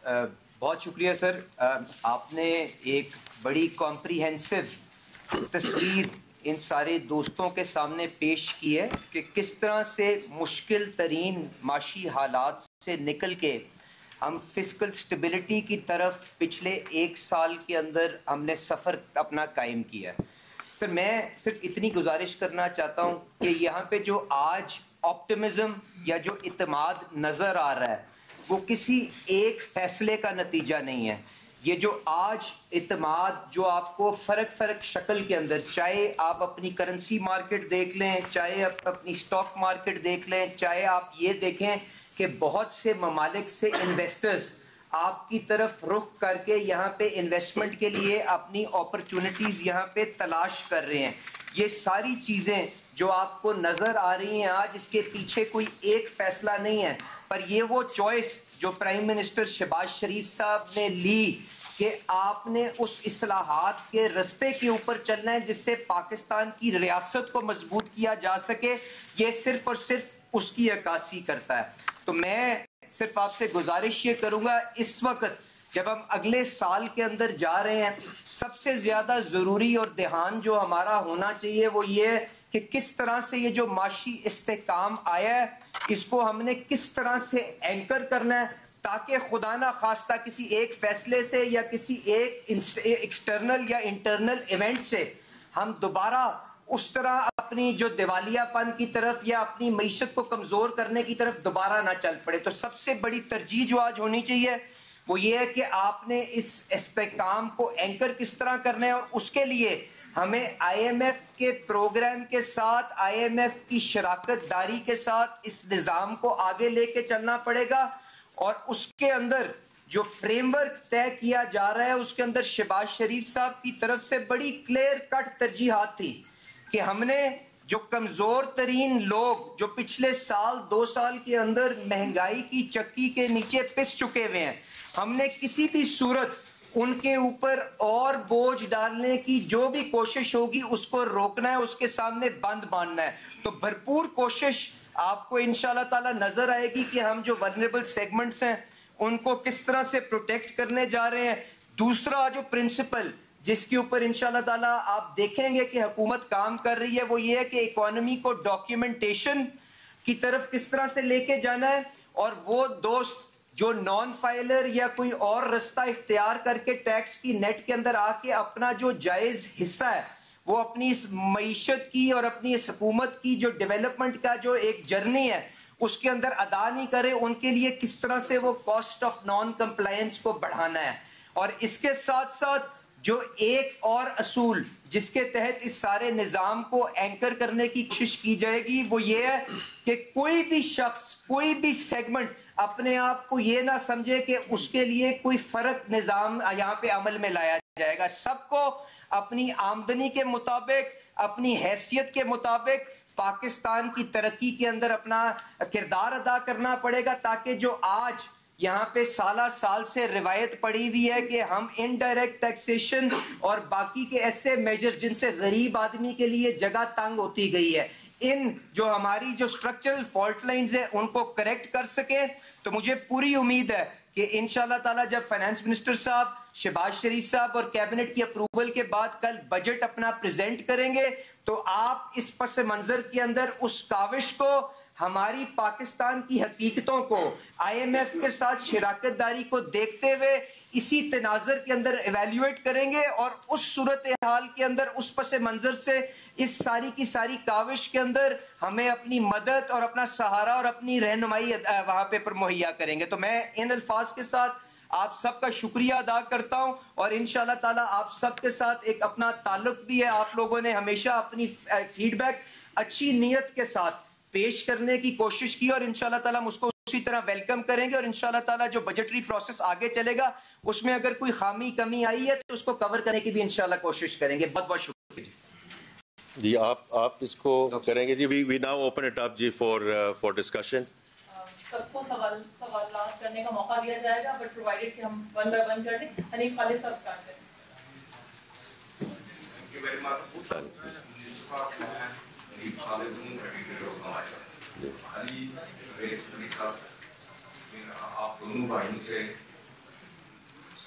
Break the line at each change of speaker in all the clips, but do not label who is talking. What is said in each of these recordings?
بہت شکریہ سر. آپ نے ایک بڑی کمپریہنسو تصویر ان سارے دوستوں کے سامنے پیش کی ہے کہ کس طرح سے مشکل ترین معاشی حالات سے نکل کے ہم فسکل سٹیبلٹی کی طرف پچھلے 1 سال کے اندر ہم نے سفر اپنا قائم کیا ہے. سر میں صرف اتنی گزارش کرنا چاہتا ہوں کہ یہاں پہ جو آج آپٹمزم یا جو اعتماد نظر آ رہا ہے وہ کسی ایک فیصلے کا نتیجہ نہیں ہے. یہ جو آج اعتماد جو آپ کو فرق شکل کے اندر، چاہے آپ اپنی کرنسی مارکیٹ دیکھ لیں، چاہے آپ اپنی سٹاک مارکیٹ دیکھ لیں، چاہے آپ یہ دیکھیں کہ بہت سے ممالک سے انویسٹرز آپ کی طرف رخ کر کے یہاں پہ انویسٹمنٹ کے لیے اپنی اپرچونٹیز یہاں پہ تلاش کر رہے ہیں. یہ ساری چیزیں جو آپ کو نظر آ رہی ہیں آج، اس کے پیچھے کوئی ایک فیصلہ نہیں ہے، پر یہ وہ چوائس جو پرائم منسٹر شہباز شریف صاحب نے لی کہ آپ نے اس اصلاحات کے رستے کے اوپر چلنا ہے جس سے پاکستان کی ریاست کو مضبوط کیا جا سکے، یہ صرف اور صرف اس کی عکاسی کرتا ہے. تو میں صرف آپ سے گزارش یہ کروں گا، اس وقت جب ہم اگلے سال کے اندر جا رہے ہیں، سب سے زیادہ ضروری اور دھیان جو ہمارا ہونا چاہیے وہ یہ کہ کس طرح سے یہ جو معاشی استحکام آیا ہے اس کو ہم نے کس طرح سے اینکر کرنا ہے تاکہ خدا نہ خواستہ کسی ایک فیصلے سے یا کسی ایک ایکسٹرنل یا انٹرنل ایونٹ سے ہم دوبارہ اس طرح اپنی جو دیوالیہ پن کی طرف یا اپنی معیشت کو کمزور کرنے کی طرف دوبارہ نہ چل پڑے. تو سب سے بڑی ترجیح جو آج ہونی چاہیے وہ یہ ہے کہ آپ نے اس استحکام کو اینکر کس طرح کرنا ہے، اور اس کے لیے ہمیں آئی ایم ایف کے پروگرام کے ساتھ، آئی ایم ایف کی شراکت داری کے ساتھ اس نظام کو آگے لے کے چلنا پڑے گا. اور اس کے اندر جو فریم ورک طے کیا جا رہا ہے اس کے اندر شہباز شریف صاحب کی طرف سے بڑی کلیئر کٹ ترجیحات تھی کہ ہم نے جو کمزور ترین لوگ جو پچھلے 2 سال کے اندر مہنگائی کی چکی کے نیچے پس چکے ہوئے ہیں، ہم نے کسی بھی صورت ان کے اوپر اور بوجھ ڈالنے کی جو بھی کوشش ہوگی اس کو روکنا ہے، اس کے سامنے بند باندھنا ہے. تو بھرپور کوشش آپ کو انشاءاللہ تعالی نظر آئے گی کہ ہم جو ولنریبل سیگمنٹس ہیں ان کو کس طرح سے پروٹیکٹ کرنے جا رہے ہیں. دوسرا جو پرنسپل جس کے اوپر انشاءاللہ تعالی آپ دیکھیں گے کہ حکومت کام کر رہی ہے وہ یہ ہے کہ اکانومی کو ڈاکیومنٹیشن کی طرف کس طرح سے لے کے جانا ہے، اور وہ دوست جو نان فائلر یا کوئی اور رستہ اختیار کر کے ٹیکس کی نیٹ کے اندر آ کے اپنا جو جائز حصہ ہے وہ اپنی اس معیشت کی اور اپنی اس حکومت کی جو ڈیولپمنٹ کا جو ایک جرنی ہے اس کے اندر ادا نہیں کرے، ان کے لیے کس طرح سے وہ کاسٹ آف نان کمپلائنس کو بڑھانا ہے. اور اس کے ساتھ ساتھ جو ایک اور اصول جس کے تحت اس سارے نظام کو اینکر کرنے کی کوشش کی جائے گی وہ یہ ہے کہ کوئی بھی شخص، کوئی بھی سیگمنٹ اپنے آپ کو یہ نہ سمجھے کہ اس کے لیے کوئی فرق نظام یہاں پہ عمل میں لایا جائے گا. سب کو اپنی آمدنی کے مطابق، اپنی حیثیت کے مطابق پاکستان کی ترقی کے اندر اپنا کردار ادا کرنا پڑے گا، تاکہ جو آج یہاں پہ سالہ سال سے روایت پڑی ہوئی ہے کہ ہم انڈائریکٹ ٹیکسیشن اور باقی کے ایسے میجرز جن سے غریب آدمی کے لیے جگہ تنگ ہوتی گئی ہے، ان جو ہماری جو سٹرکچرل فالٹ لائنز ہیں ان کو کریکٹ کر سکیں. تو مجھے پوری امید ہے کہ انشاءاللہ تعالی جب فائنانس منسٹر صاحب، شہباز شریف صاحب اور کیبنٹ کی اپروول کے بعد کل بجٹ اپنا پریزنٹ کریں گے تو آپ اس پس منظر کے اندر اس کاوش کو، ہماری پاکستان کی حقیقتوں کو، آئی ایم ایف کے ساتھ شراکت داری کو دیکھتے ہوئے اسی تناظر کے اندر ایویلیویٹ کریں گے، اور اس صورتحال کے اندر اس پس منظر سے اس ساری کی ساری کاوش کے اندر ہمیں اپنی مدد اور اپنا سہارا اور اپنی رہنمائی وہاں پہ پر مہیا کریں گے. تو میں ان الفاظ کے ساتھ آپ سب کا شکریہ ادا کرتا ہوں، اور انشاءاللہ تعالی آپ سب کے ساتھ ایک اپنا تعلق بھی ہے. آپ لوگوں نے ہمیشہ اپنی فیڈ بیک اچھی نیت کے ساتھ پیش کرنے کی کوشش کی، اور انشاءاللہ تعالی ہم اس کو اسی طرح ویلکم کریں گے. اور انشاءاللہ تعالی جو بجٹری پروسیس آگے چلے گا اس میں اگر کوئی خامی کمی آئی ہے تو اس کو کور کرنے کی بھی انشاءاللہ کوشش کریں گے. بہت بہت شکریہ
جی. آپ اس کو کریں گے جی. We now open it up جی فار ڈسکشن.
سب کو سوالات کرنے کا موقع دیا جائے گا، بٹ پرووائڈڈ کہ ہم ون بائی ون کر دیں. حنیف خالد صاحب اسٹارٹ کریں.
Thank you very much. Ali صاحب، آپ دونوں بھائیوں سے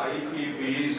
IPPs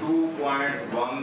2.1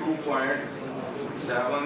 2.7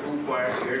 2.8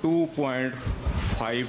2.5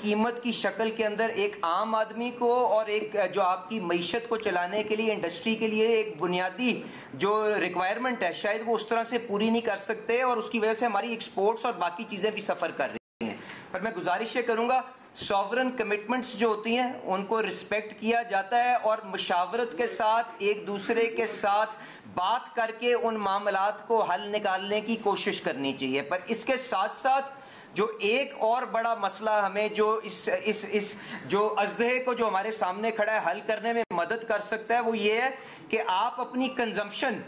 قیمت کی شکل کے اندر ایک عام آدمی کو اور ایک جو آپ کی معیشت کو چلانے کے لیے انڈسٹری کے لیے ایک بنیادی جو ریکوائرمنٹ ہے شاید وہ اس طرح سے پوری نہیں کر سکتے اور اس کی وجہ سے ہماری ایکسپورٹس اور باقی چیزیں بھی سفر کر رہی ہیں. پر میں گزارش یہ کروں گا سوورن کمٹمنٹس جو ہوتی ہیں ان کو رسپیکٹ کیا جاتا ہے اور مشاورت کے ساتھ ایک دوسرے کے ساتھ بات کر کے ان معاملات کو حل نکالنے کی کوشش کرنی چاہیے. پر اس کے ساتھ ساتھ جو ایک اور بڑا مسئلہ ہمیں جو اس جو ازدہے کو جو ہمارے سامنے کھڑا ہے حل کرنے میں مدد کر سکتا ہے وہ یہ ہے کہ آپ اپنی کنزمپشن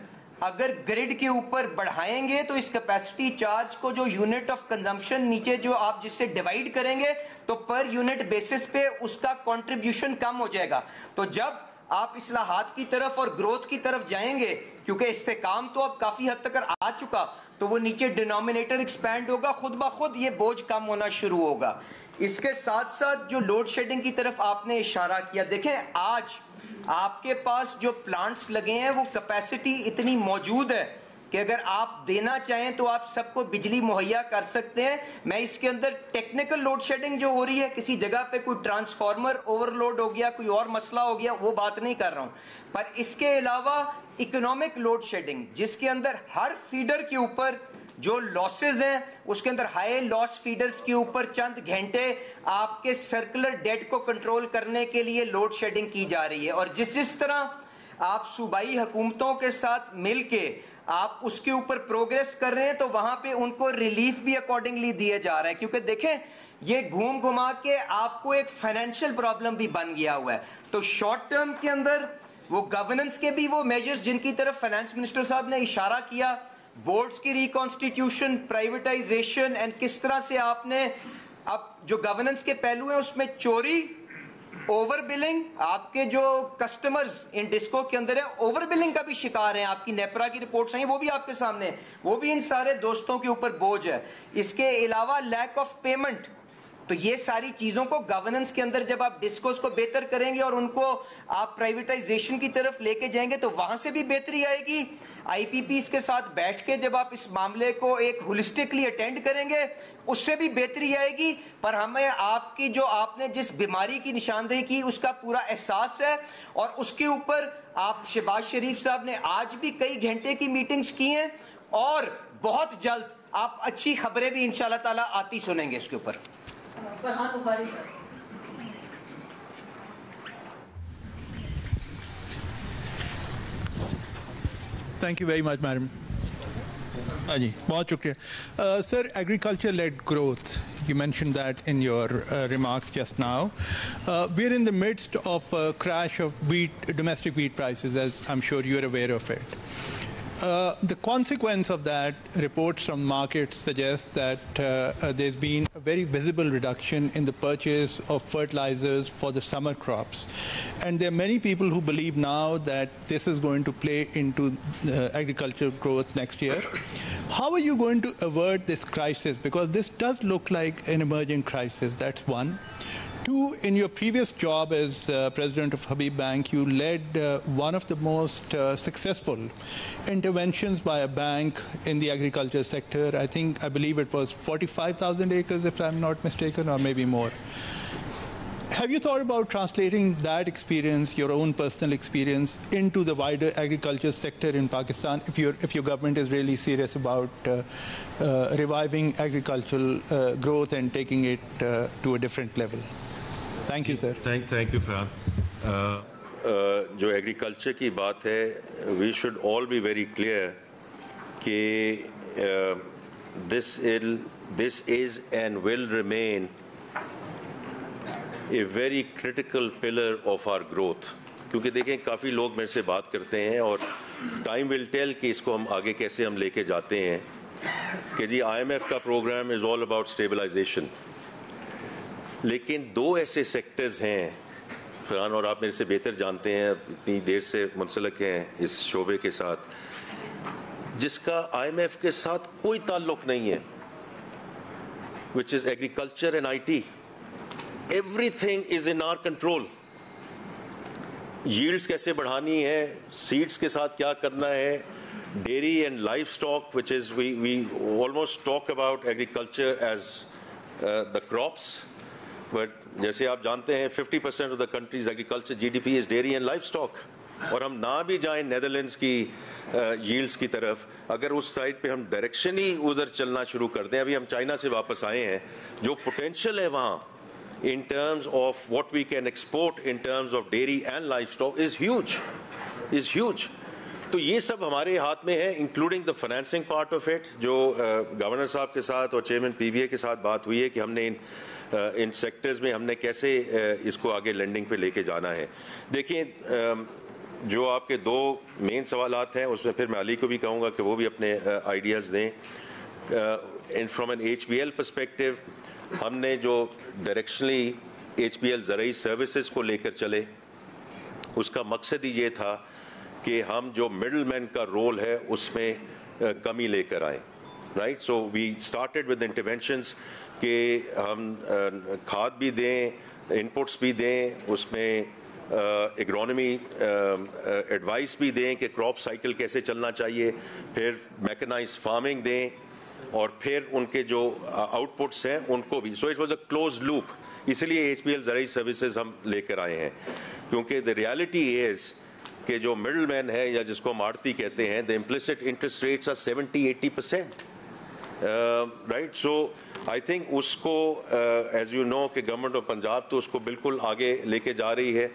اگر گریڈ کے اوپر بڑھائیں گے تو اس کیپیسٹی چارج کو جو یونٹ آف کنزمپشن نیچے جو آپ جس سے ڈیوائیڈ کریں گے تو پر یونٹ بیسس پہ اس کا کنٹریبیوشن کم ہو جائے گا. تو جب آپ اصلاحات کی طرف اور گروتھ کی طرف جائیں گے کیونکہ استحکام تو اب کافی حد تک آ چکا تو وہ نیچے ڈینومینیٹر ایکسپینڈ ہوگا, خود بخود یہ بوجھ کم ہونا شروع ہوگا. اس کے ساتھ ساتھ جو لوڈ شیڈنگ کی طرف آپ نے اشارہ کیا, دیکھیں آج آپ کے پاس جو پلانٹس لگے ہیں وہ کیپیسٹی اتنی موجود ہے کہ اگر آپ دینا چاہیں تو آپ سب کو بجلی مہیا کر سکتے ہیں. میں اس کے اندر ٹیکنیکل لوڈ شیڈنگ جو ہو رہی ہے کسی جگہ پہ کوئی ٹرانسفارمر اوور لوڈ ہو گیا کوئی اور مسئلہ ہو گیا وہ بات نہیں کر رہا ہوں, پر اس کے علاوہ اکنامک لوڈ شیڈنگ جس کے اندر ہر فیڈر کے اوپر جو لاسز ہیں اس کے اندر ہائی لاس فیڈرز کے اوپر چند گھنٹے آپ کے سرکولر ڈیٹ کو کنٹرول کرنے کے لیے لوڈ شیڈنگ کی جا رہی ہے. اور جس طرح آپ صوبائی حکومتوں کے ساتھ مل کے آپ اس کے اوپر پروگریس کر رہے ہیں تو وہاں پہ ان کو ریلیف بھی اکارڈنگلی دیا جا رہا ہے کیونکہ دیکھیں یہ گھوم گھما کے آپ کو ایک فائنینشیل پرابلم بھی بن گیا ہوا ہے. تو شارٹ ٹرم کے اندر وہ گورننس کے بھی وہ میجرز جن کی طرف فائنانس منسٹر صاحب نے اشارہ کیا, بورڈز کی ریکانسٹیٹیوشن, پرائیویٹائزیشن اینڈ کس طرح سے آپ نے اب جو گورننس کے پہلو ہیں اس میں چوری, اوور بلنگ, آپ کے جو کسٹمرز ان ڈسکو کے اندر ہیں اوور بلنگ کا بھی شکار ہیں, آپ کی نیپرا کی رپورٹس ہیں وہ بھی آپ کے سامنے, وہ بھی ان سارے دوستوں کے اوپر بوجھ ہے. اس کے علاوہ لیک آف پیمنٹ, تو یہ ساری چیزوں کو گورننس کے اندر جب آپ ڈسکوز کو بہتر کریں گے اور ان کو آپ پرائیویٹائزیشن کی طرف لے کے جائیں گے تو وہاں سے بھی بہتری آئے گی. آئی پی پیز کے ساتھ بیٹھ کے جب آپ اس معاملے کو ایک ہولسٹکلی اٹینڈ کریں گے اس سے بھی بہتری آئے گی. پر ہمیں آپ کی جو آپ نے جس بیماری کی نشاندہی کی اس کا پورا احساس ہے اور اس کے اوپر آپ شہباز شریف صاحب نے آج بھی کئی گھنٹے کی میٹنگز کی ہیں اور بہت جلد آپ اچھی خبریں بھی انشاءاللہ تعالیٰ آتی سنیں گے اس کے اوپر.
فرحان بخاری صاحب.
Thank you very much, madam. Ji, bahut shukriya. Sir, agriculture-led growth, you mentioned that in your remarks just now. We're in the midst of a crash of domestic wheat prices, as I'm sure you're aware of it. The consequence of that, reports from markets suggest that there's been a very visible reduction in the purchase of fertilizers for the summer crops. And there are many people who believe now that this is going to play into agricultural growth next year. How are you going to avert this crisis? Because this does look like an emerging crisis, that's one. Two, in your previous job as president of Habib Bank, you led one of the most successful interventions by a bank in the agriculture sector. I believe it was 45,000 acres, if I'm not mistaken, or maybe more. Have you thought about translating that experience, your own personal experience, into the wider agriculture sector in Pakistan, if your government is really serious about reviving agricultural growth and taking it to a different level? Thank you, sir.
Thank you, Farhan. جو agriculture کی بات ہے, we should all be very clear کہ this is and will remain a very critical pillar of our growth. کیونکہ دیکھیں کافی لوگ میرے سے بات کرتے ہیں اور ٹائم ول ٹیل کہ اس کو ہم آگے کیسے ہم لے کے جاتے ہیں کہ جی آئی ایم ایف کا programme is all about stabilisation. لیکن دو ایسے سیکٹرز ہیں, فرحان اور آپ میرے سے بہتر جانتے ہیں, اتنی دیر سے منسلک ہیں اس شعبے کے ساتھ, جس کا آئی ایم ایف کے ساتھ کوئی تعلق نہیں ہے, which is agriculture and IT. Everything is in our control. Yields کیسے بڑھانی ہے, seeds کے ساتھ کیا کرنا ہے, dairy and livestock, which is we almost talk about agriculture as the crops, but جیسے آپ جانتے ہیں 50% of the country's agriculture GDP is dairy and livestock. اور ہم نہ بھی جائیں نیدرلینڈس کی ییلڈس کی طرف, اگر اس سائڈ پہ ہم ڈائریکشن ہی ادھر چلنا شروع کر دیں. ابھی ہم چائنا سے واپس آئے ہیں, جو پوٹینشیل ہے وہاں in terms of what we can export in terms of dairy and livestock is huge. تو یہ سب ہمارے ہاتھ میں ہے, including the financing part of it, جو گورنر صاحب کے ساتھ اور چیئرمین پی بی اے کے ساتھ بات ہوئی ہے کہ ہم نے ان سیکٹرز میں ہم نے کیسے اس کو آگے لینڈنگ پہ لے کے جانا ہے. دیکھیں, جو آپ کے دو مین سوالات ہیں اس میں پھر میں علی کو بھی کہوں گا کہ وہ بھی اپنے آئیڈیاز دیں. From N H P L perspective, ہم نے جو ڈائریکشنلی ایچ پی ایل زرعی سروسز کو لے کر چلے, اس کا مقصد ہی یہ تھا کہ ہم جو مڈل مین کا رول ہے اس میں کمی لے کر آئیں. Right, so we started with interventions کہ ہم کھاد بھی دیں, انپٹس بھی دیں, اس میں ایگرونومی ایڈوائس بھی دیں کہ کراپ سائیکل کیسے چلنا چاہیے, پھر میکنائز فارمنگ دیں, اور پھر ان کے جو آؤٹ پٹس ہیں ان کو بھی. So it was a close loop. اسی لیے ایچ پی ایل زرعی سروسز ہم لے کر آئے ہیں, کیونکہ دا ریالٹی از کہ جو مڈل مین ہے یا جس کو ہم آڑتی کہتے ہیں, the implicit interest rates are 70-80%. Right, so I think اس کو ایز یو نو کہ گورنمنٹ آف پنجاب تو اس کو بالکل آگے لے کے جا رہی ہے.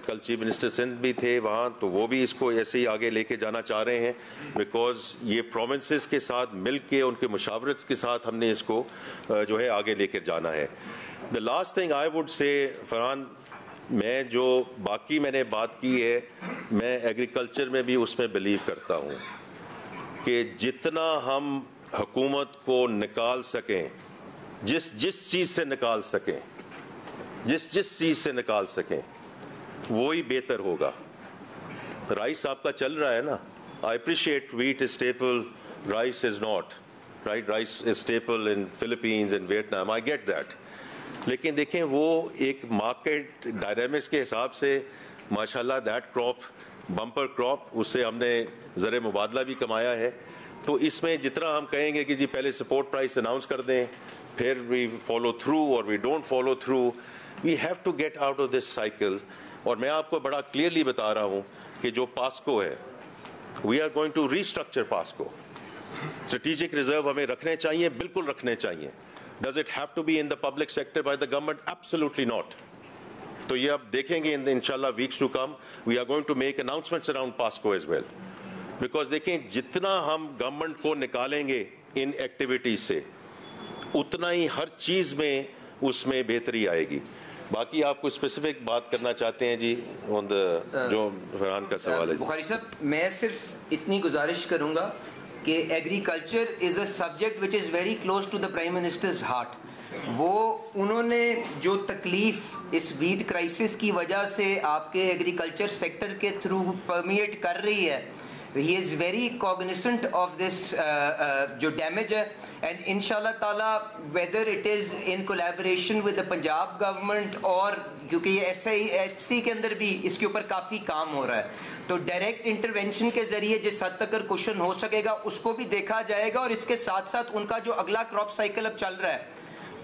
کل چیف منسٹر سندھ بھی تھے وہاں, تو وہ بھی اس کو ایسے ہی آگے لے کے جانا چاہ رہے ہیں, بیکاز یہ پروونسز کے ساتھ مل کے ان کے مشاورت کے ساتھ ہم نے اس کو جو ہے آگے لے کے جانا ہے. The last thing I would say, Farhan, میں جو باقی میں نے بات کی ہے, میں ایگریکلچر میں بھی اس میں بلیو کرتا ہوں کہ جتنا ہم حکومت کو نکال سکیں, جس چیز سے نکال سکیں, جس چیز سے نکال سکیں, وہی بہتر ہوگا. رائس آپ کا چل رہا ہے نا, I appreciate wheat is staple, rice is not, right, rice is staple in Philippines in Vietnam, I get that. لیکن دیکھیں وہ ایک مارکیٹ ڈائنامکس کے حساب سے ماشاءاللہ دیٹ کراپ بمپر کراپ, اس سے ہم نے زر مبادلہ بھی کمایا ہے. تو اس میں جتنا ہم کہیں گے کہ جی پہلے سپورٹ پرائس اناؤنس کر دیں, پھر وی فالو تھرو اور we don't follow through, we have to get out of this cycle. اور میں آپ کو بڑا کلیئرلی بتا رہا ہوں کہ جو پاسکو ہے, we are going to restructure PASSCO. Strategic reserve ہمیں رکھنے چاہیے, بالکل رکھنے چاہیے. Does it have to be in the public sector by the government? Absolutely not. تو یہ آپ دیکھیں گے ان شاء اللہ weeks to come, we are going to make announcements around PASSCO as well. Because دیکھیں جتنا ہم گورنمنٹ کو نکالیں گے ان ایکٹیویٹیز سے, اتنا ہی ہر چیز میں اس میں بہتری آئے گی. باقی آپ کو اسپیسیفک بات کرنا چاہتے ہیں جی آن دا جو فرحان کا سوال ہے؟
بخاری صاحب, میں صرف اتنی گزارش کروں گا کہ agriculture is a subject which is very close to the prime minister's heart. وہ انہوں نے جو تکلیف اس ویٹ کرائسس کی وجہ سے آپ کے ایگریکلچر سیکٹر کے تھرو پرمیٹ کر رہی ہے, he is very cognizant of this جو ڈیمیج ہے. and inshallah ta'ala whether it is in collaboration with the Punjab government اور کیونکہ یہ SIFC کے اندر بھی اس کے اوپر کافی کام ہو رہا ہے, تو ڈائریکٹ انٹرونشن کے ذریعے جس حد تک کوشن ہو سکے گا اس کو بھی دیکھا جائے گا. اور اس کے ساتھ ساتھ ان کا جو اگلا کراپ سائیکل اب چل رہا ہے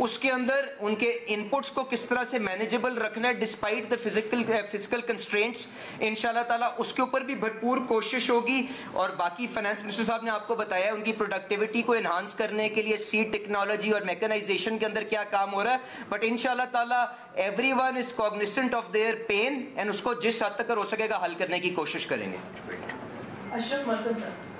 اس کے اندر ان کے ان پٹس کو کس طرح سے مینیجبل رکھنا ہے ڈسپائٹ دا فزیکل کنسٹرینٹس, انشاءاللہ تعالیٰ اس کے اوپر بھی بھرپور کوشش ہوگی. اور باقی فائنانس منسٹر صاحب نے آپ کو بتایا ان کی پروڈکٹیوٹی کو انہانس کرنے کے لیے سیڈ ٹیکنالوجی اور میکنائزیشن کے اندر کیا کام ہو رہا ہے. بٹ انشاءاللہ تعالیٰ everyone is cognizant of their pain, and اس کو جس حد تک ہو سکے گا حل کرنے کی کوشش کریں گے.
اشرف مرکم صاحب.